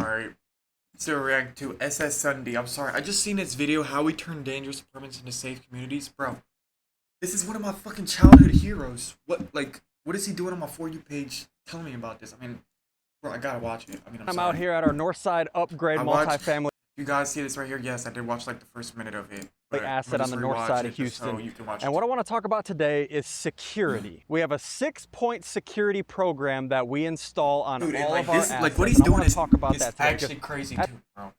Alright. Still react to SSUNDEE. I'm sorry. I just seen this video how we turn dangerous apartments into safe communities. Bro, this is one of my fucking childhood heroes. What is he doing on my For You page? Tell me about this. I mean, bro, I gotta watch it. I mean, I'm out here at our Northside Upgrade multifamily. You guys see this right here? Yes, I did watch like the first minute of it. Asset on the north side of Houston. And what I want to talk about today is security. We have a 6-point security program that we install on all of our assets. Like what he's doing is actually crazy too, bro.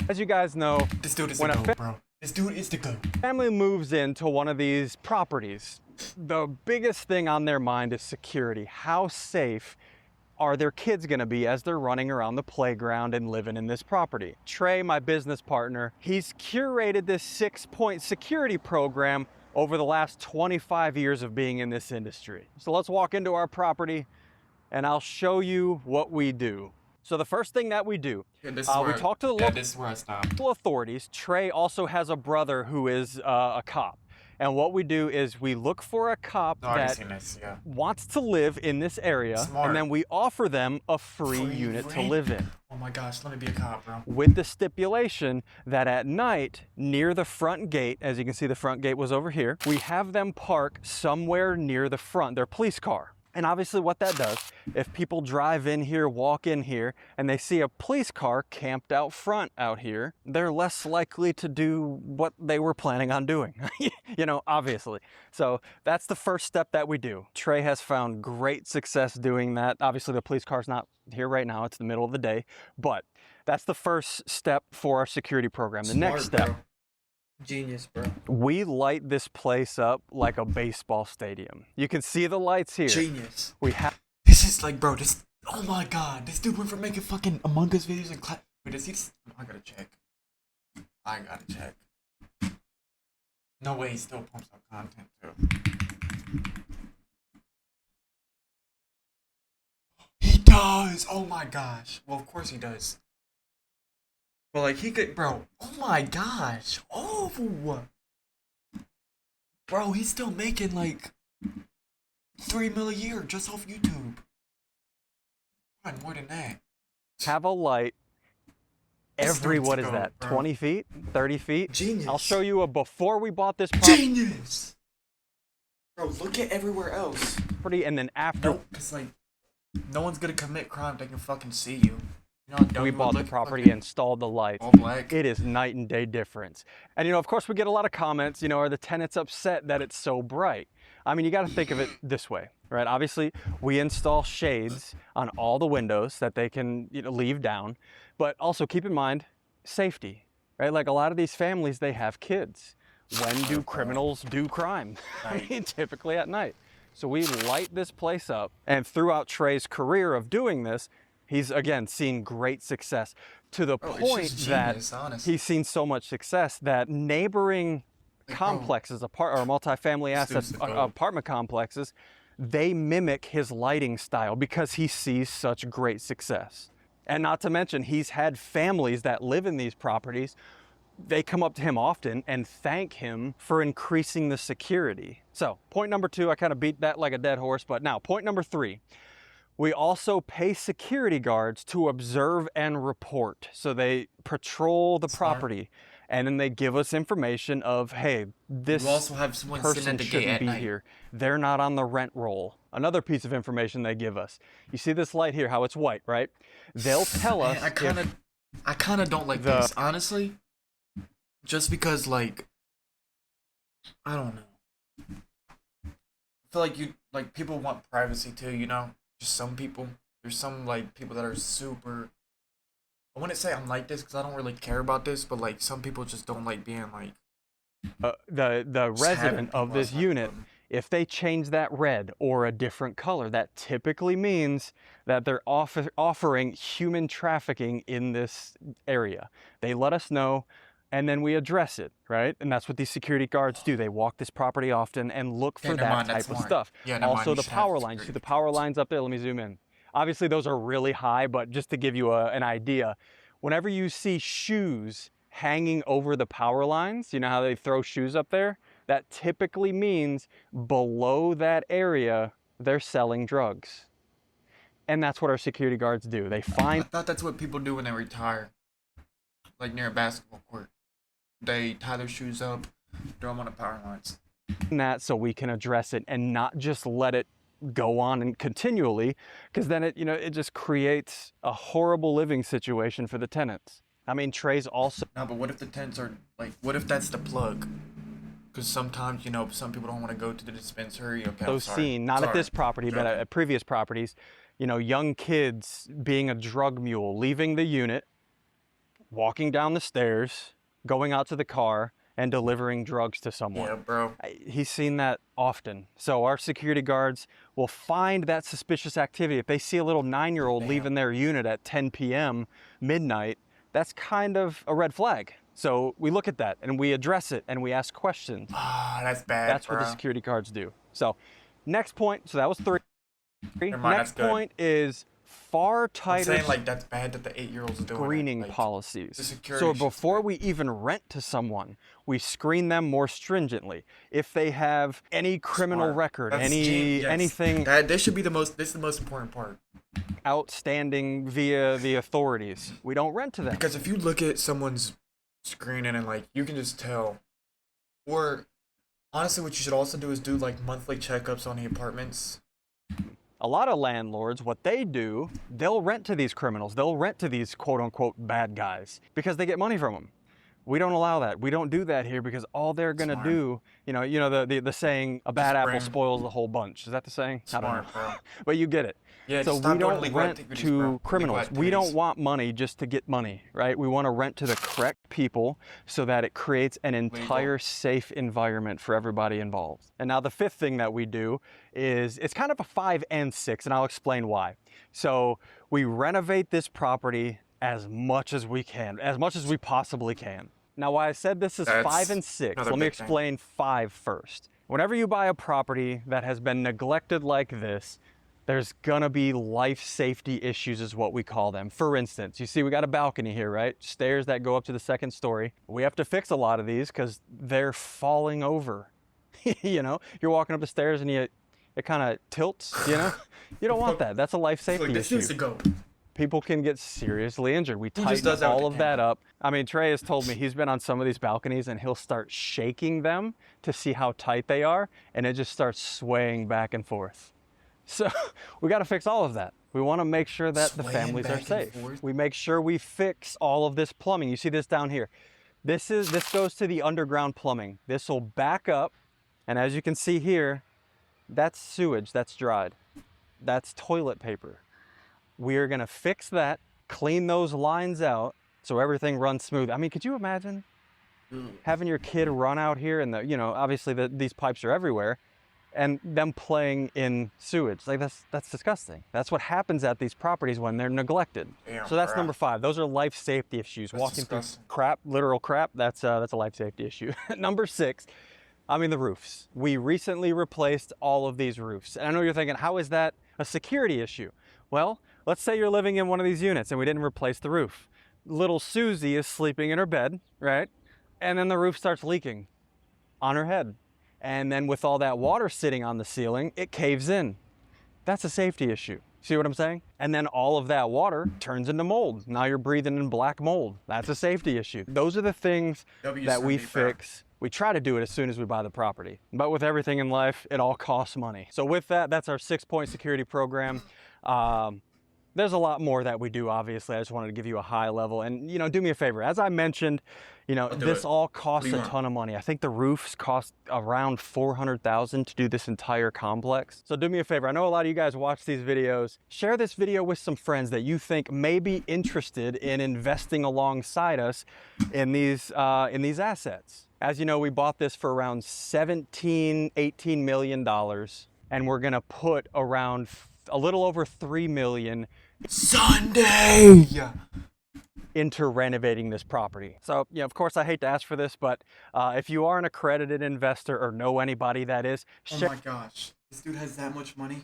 As you guys know, this dude is the GOAT, bro. This dude is the GOAT. Family moves into one of these properties. The biggest thing on their mind is security. How safe are their kids going to be as they're running around the playground and living in this property? Trey, my business partner, he's curated this 6-point security program over the last 25 years of being in this industry. So let's walk into our property and I'll show you what we do. So the first thing that we do, we talk to the local authorities. Trey also has a brother who is a cop. And what we do is we look for a cop that wants to live in this area, and then we offer them a free unit to live in. Oh my gosh, let me be a cop, bro. With the stipulation that at night, near the front gate, as you can see the front gate was over here, we have them park somewhere near the front, their police car. And obviously what that does, if people drive in here, walk in here, and they see a police car camped out front out here, they're less likely to do what they were planning on doing, you know, obviously. So that's the first step that we do. Trey has found great success doing that. Obviously the police car's not here right now, it's the middle of the day, but that's the first step for our security program. The next step. Bro. Genius, bro. We light this place up like a baseball stadium. You can see the lights here. Genius. This is like, bro, oh my god, this dude went from making fucking Among Us videos and wait, does he I gotta check. No way he still pumps out content too. He does! Oh my gosh. Well, of course he does. Well, like, he could, bro, oh my gosh, oh, bro, he's still making, like, 3 mil a year just off YouTube. More than that. Have a light every, what is that, 20 feet, 30 feet? Genius. I'll show you a before we bought this property. Genius! Bro, look at everywhere else. And then after. Nope, it's like, no one's gonna commit crime, they can fucking see you. We bought the property, installed the lights. All black. It is night and day difference. And you know, of course we get a lot of comments, you know, are the tenants upset that it's so bright? I mean, you got to think of it this way, right? Obviously we install shades on all the windows that they can, you know, leave down, but also keep in mind safety, right? Like a lot of these families, they have kids. When do criminals do crime? I mean, typically at night. So we light this place up, and throughout Trey's career of doing this, he's, again, seen great success to the point that he's seen so much success that neighboring complexes, or multifamily assets, apartment complexes, they mimic his lighting style because he sees such great success. And not to mention, he's had families that live in these properties. They come up to him often and thank him for increasing the security. So, point number 2, I kind of beat that like a dead horse, but now, point number 3. We also pay security guards to observe and report. So they patrol the property, and then they give us information of, hey, this person shouldn't be here. They're not on the rent roll. Another piece of information they give us. You see this light here, how it's white, right? They'll tell us. I kind of don't like this, honestly. Just because, like, I don't know. I feel like people want privacy too, you know? Just some people. There's some, like, people that are super, I wouldn't say I'm like this because I don't really care about this, but, like, some people just don't like being, like, the resident of this unit, if they change that red or a different color, that typically means that they're offering human trafficking in this area. They let us know, and then we address it, right? And that's what these security guards do. They walk this property often and look for that type of stuff. Also, the power lines. See the power lines up there? Let me zoom in. Obviously, those are really high, but just to give you an idea, whenever you see shoes hanging over the power lines, you know how they throw shoes up there? That typically means below that area, they're selling drugs. And that's what our security guards do. They I find thought that's what people do when they retire, like near a basketball court. They tie their shoes up, throw them on the power lines. that so we can address it and not just let it go on and continually, because then it just creates a horrible living situation for the tenants. I mean, Trey's also No, but what if the tenants are like? What if that's the plug? Because sometimes some people don't want to go to the dispensary. Okay, I'm sorry. seen, not at this property, but at previous properties, young kids being a drug mule, leaving the unit, walking down the stairs, going out to the car, and delivering drugs to someone. Yeah, bro. He's seen that often. So our security guards will find that suspicious activity. If they see a little 9-year-old leaving their unit at 10 p.m., midnight, that's kind of a red flag. So we look at that and we address it and we ask questions. Ah, that's bad. That's what the security guards do. So next point, so that was 3. Next point is far tighter. I'm saying like that's bad that the 8-year-olds are doing screening like, policies. So before we even rent to someone, we screen them more stringently. If they have any criminal record, anything this should be this is the most important part. Outstanding via the authorities, we don't rent to them. Because if you look at someone's screening and like you can just tell, or honestly what you should also do is do like monthly checkups on the apartments. A lot of landlords, what they do, they'll rent to these criminals. They'll rent to these quote-unquote bad guys because they get money from them. We don't allow that. We don't do that here because all they're going to do, the saying, a bad apple spoils the whole bunch. Is that the saying? Smart, I don't know. bro. But you get it. Yeah, so we don't rent to criminals. We don't want money just to get money, right? We want to rent to the correct people so that it creates an entire safe environment for everybody involved. And now the 5th thing that we do is, it's kind of a 5 and 6, and I'll explain why. So we renovate this property as much as we can, as much as we possibly can. Now, why I said this is 5 and 6, let me explain 5 first. Whenever you buy a property that has been neglected like this, there's gonna be life safety issues is what we call them. For instance, you see we got a balcony here, right? Stairs that go up to the 2nd story. We have to fix a lot of these because they're falling over. You're walking up the stairs and it kind of tilts, You don't want that. That's a life safety issue. This needs to go. People can get seriously injured. We tighten all of that up. I mean, Trey has told me he's been on some of these balconies and he'll start shaking them to see how tight they are, and it just starts swaying back and forth. So we got to fix all of that. We want to make sure that the families are safe. We make sure we fix all of this plumbing. You see this down here. This goes to the underground plumbing. This will back up, and as you can see here, that's sewage that's dried. That's toilet paper. We are going to fix that, clean those lines out so everything runs smooth. I mean, could you imagine having your kid run out here and obviously these pipes are everywhere, and them playing in sewage? Like that's disgusting. That's what happens at these properties when they're neglected. Damn, so that's number 5. Those are life safety issues. That's Walking disgusting. through crap, literal crap, that's a life safety issue. Number 6, the roofs. We recently replaced all of these roofs. And I know you're thinking, how is that a security issue? Well, let's say you're living in one of these units and we didn't replace the roof. Little Susie is sleeping in her bed, right? And then the roof starts leaking on her head. And then with all that water sitting on the ceiling, it caves in. That's a safety issue. See what I'm saying? And then all of that water turns into mold. Now you're breathing in black mold. That's a safety issue. Those are the things that we fix. We try to do it as soon as we buy the property. But with everything in life, it all costs money. So with that, that's our 6-point security program. There's a lot more that we do, obviously. I just wanted to give you a high level. And, do me a favor. As I mentioned, this all costs a ton of money. I think the roofs cost around $400,000 to do this entire complex. So do me a favor. I know a lot of you guys watch these videos. Share this video with some friends that you think may be interested in investing alongside us in these assets. As you know, we bought this for around $18 million, and we're gonna put around a little over $3 million Sunday into renovating this property. So, of course, I hate to ask for this, but if you are an accredited investor or know anybody that is, oh my gosh, this dude has that much money.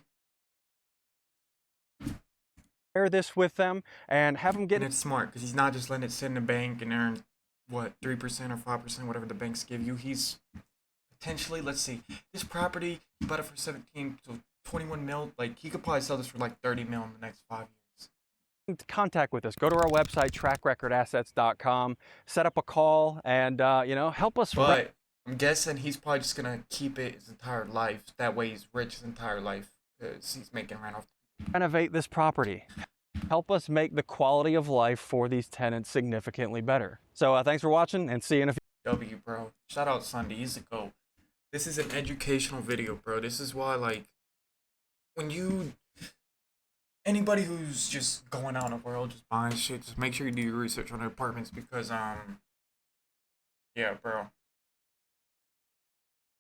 Share this with them and have them get. And it's smart because he's not just letting it sit in the bank and earn what 3% or 5%, whatever the banks give you. He's potentially, let's see, this property he bought it for 17 to 21 mil. Like, he could probably sell this for like 30 mil in the next 5 years. Contact with us. Go to our website, trackrecordassets.com, set up a call, and you know, help us. But I'm guessing he's probably just gonna keep it his entire life. That way he's rich his entire life because he's making rent off. Renovate this property. Help us make the quality of life for these tenants significantly better. So thanks for watching, and see you in a few. W, bro. Shout out SSUNDEE. He's a GOAT. This is an educational video, bro. This is why, like, when you... Anybody who's just going out in the world, just buying shit, just make sure you do your research on their apartments because, yeah, bro.